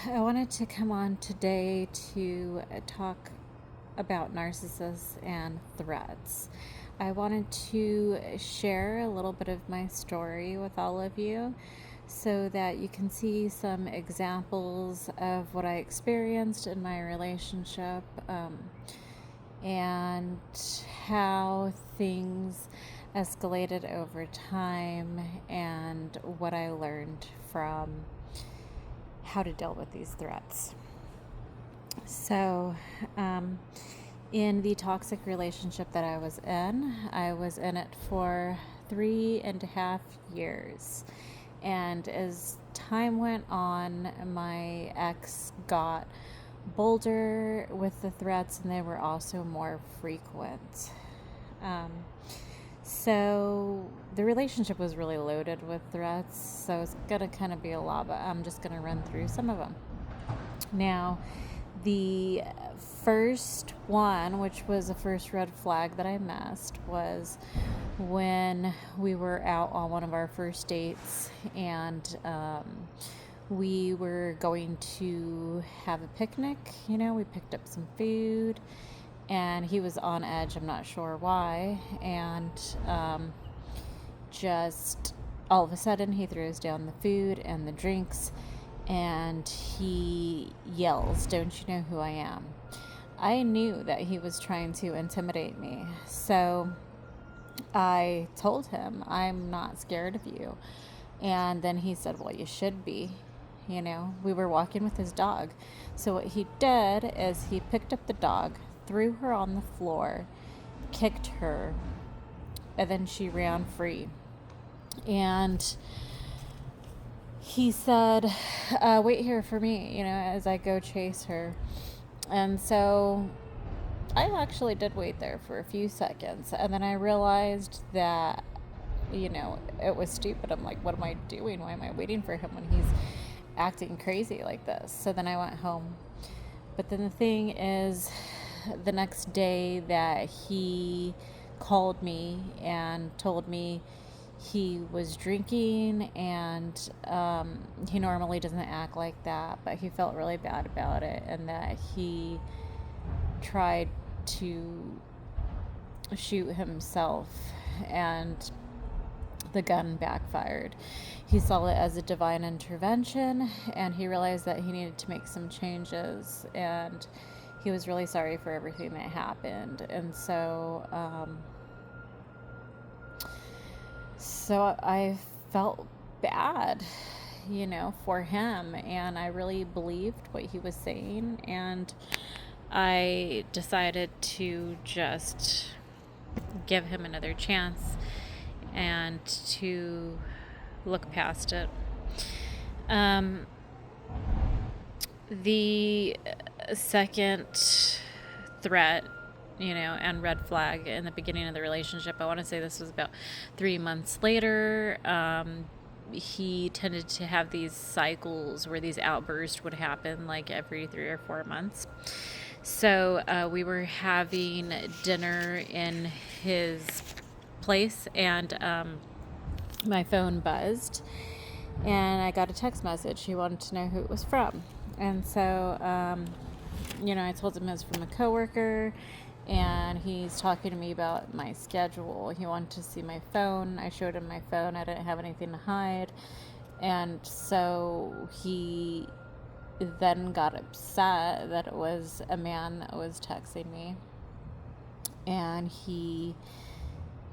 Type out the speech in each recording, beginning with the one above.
I wanted to come on today to talk about narcissists and threats. I wanted to share a little bit of my story with all of you so that you can see some examples of what I experienced in my relationship, and how things escalated over time and what I learned from how to deal with these threats. So, in the toxic relationship that I was in it for 3.5 years. And as time went on, my ex got bolder with the threats, and they were also more frequent. So the relationship was really loaded with threats, so it's going to kind of be a lot, but I'm just going to run through some of them. Now, the first one, which was the first red flag that I missed, was when we were out on one of our first dates, and we were going to have a picnic. We picked up some food, and he was on edge. I'm not sure why. And just all of a sudden, he throws down the food and the drinks, and he yells, "Don't you know who I am?" I knew that he was trying to intimidate me. So I told him, "I'm not scared of you." And then he said, "Well, you should be." We were walking with his dog. So what he did is he picked up the dog, threw her on the floor, kicked her, and then she ran free. And he said, "Wait here for me," as I go chase her. And so I actually did wait there for a few seconds. And then I realized that, it was stupid. I'm like, what am I doing? Why am I waiting for him when he's acting crazy like this? So then I went home. But then the thing is, the next day that he called me and told me he was drinking, and he normally doesn't act like that, but he felt really bad about it, and that he tried to shoot himself, and the gun backfired. He saw it as a divine intervention, and he realized that he needed to make some changes, and he was really sorry for everything that happened. And so I felt bad, for him, and I really believed what he was saying, and I decided to just give him another chance and to look past it. The second threat, and red flag in the beginning of the relationship, I want to say this was about 3 months later. He tended to have these cycles where these outbursts would happen like every 3 or 4 months. So we were having dinner in his place, and my phone buzzed, and I got a text message. He wanted to know who it was from. And so, I told him it was from a coworker, and he's talking to me about my schedule. He wanted to see my phone. I showed him my phone. I didn't have anything to hide. And so he then got upset that it was a man that was texting me, and he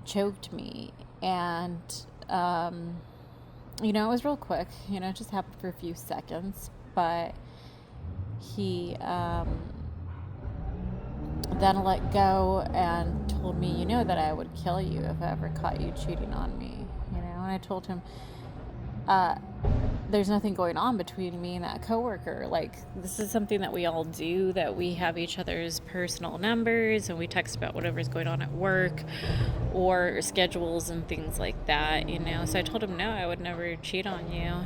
choked me. And it was real quick. It just happened for a few seconds, but he then let go and told me, that I would kill you if I ever caught you cheating on me. And I told him, there's nothing going on between me and that coworker. Like, this is something that we all do, that we have each other's personal numbers, and we text about whatever's going on at work or schedules and things like that, So I told him, no, I would never cheat on you,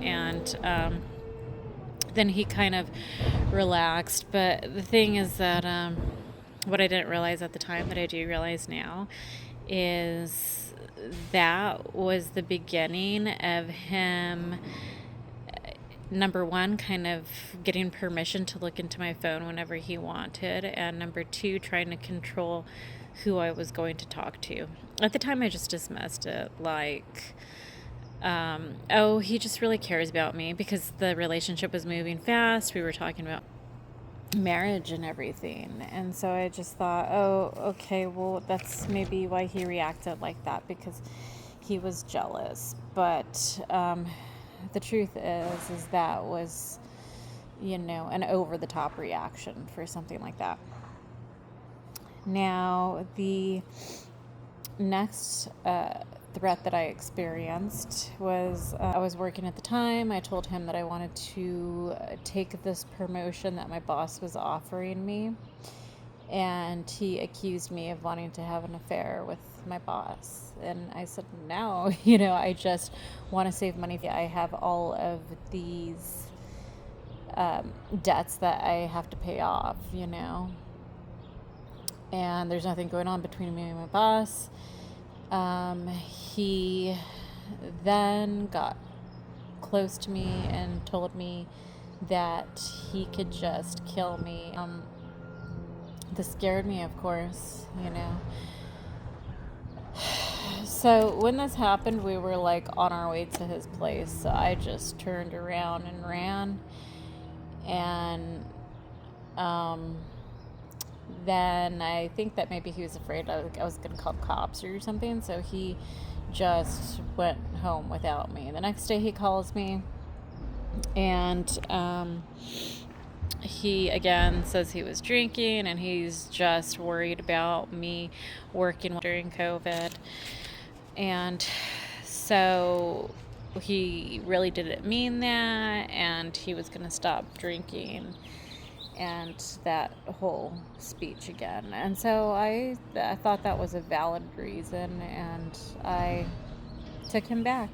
and then he kind of relaxed. But the thing is that what I didn't realize at the time, that I do realize now, is that was the beginning of him number one, kind of getting permission to look into my phone whenever he wanted, and number two, trying to control who I was going to talk to. At the time, I just dismissed it like, oh, he just really cares about me, because the relationship was moving fast. We were talking about marriage and everything. And so I just thought, oh, okay, well, that's maybe why he reacted like that, because he was jealous. But the truth is that was, an over-the-top reaction for something like that. Now, the next threat that I experienced was, I was working at the time. I told him that I wanted to take this promotion that my boss was offering me, and he accused me of wanting to have an affair with my boss. And I said, no, I just want to save money. I have all of these debts that I have to pay off, and there's nothing going on between me and my boss. He then got close to me and told me that he could just kill me. This scared me, of course, So when this happened, we were like on our way to his place. So I just turned around and ran. And then I think that maybe he was afraid I was going to call cops or something. So he just went home without me. The next day he calls me, and he again says he was drinking, and he's just worried about me working during COVID. And so he really didn't mean that, and he was going to stop drinking, and that whole speech again. And so I thought that was a valid reason, and I took him back.